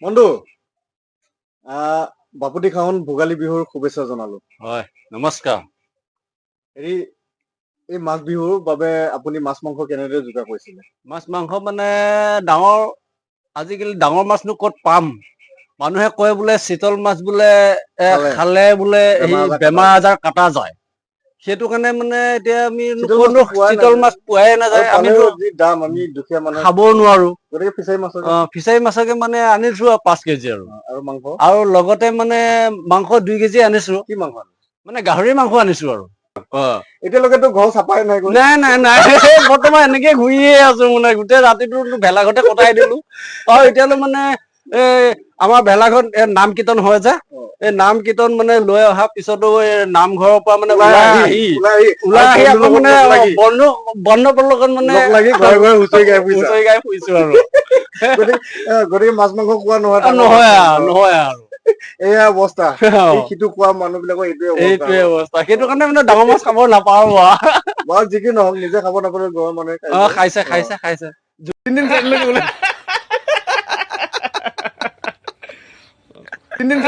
বন্ধু বাপুতি খাহন ভোগালী বিহুৰ শুভেচ্ছা জনালো। হয়, নমস্কাৰ। হেৰি এই মাঘ বিহুৰ বাবে আপুনি মাছ মাংস কেনেদৰে যোগাৰ কৰিছিলে? মাছ মাংস মানে আজিকালি ডাঙৰ মাছনো ক'ত পাম? মানুহে কয় বোলে চিতল মাছ বোলে খালে বোলে বেমাৰ আজাৰ কাটা যায়। সেইটো কাৰণে মানে এতিয়া আমি চিতল মাছ পোৱাই নাযায়, আমিতো যি দাম আমি দুখীয়া মানুহ খাবও নোৱাৰো। গতিকে ফিচাৰী মাছ ফিচাৰী মাছকে মানে আনিছো আৰু 5 কেজি আৰু মাংস আৰু লগতে মানে মাংস 2 কেজি আনিছো। কি মাংস? মানে গাহৰি মাংস আনিছো আৰু এতিয়ালৈকেতো ঘৰ চাপাই নাই। নাই বৰ্তমান এনেকে ঘূৰিয়ে আছো, মানে গোটেই ৰাতিটো ভেলাঘৰতে কটাই দিলো। আৰু এতিয়ালৈ মানে আমাৰ ভেলাঘৰত নাম কীৰ্তন হয় যে, এই নাম কীৰ্তন মানে লৈ অহাৰ পিছতো এই নামঘৰৰ পৰা মানে ওলাই আহি আকৌ মানে বন্ধুৰ লগত মানে হুঁচৰি গাই ফুৰিছো আৰু গতিকে মাছ মাংস খোৱা নহয় আৰু এয়া অৱস্থা। সিটো খোৱা মানুহ বিলাকৰ এইটোৱে অৱস্থা। সেইটো কাৰণে মানে ডাঙৰ মাছ খাব নাপাও বাৰু যি কি নহওক, নিজে খাব নাপালে ঘৰৰ মানুহে খাইছে 3 দিন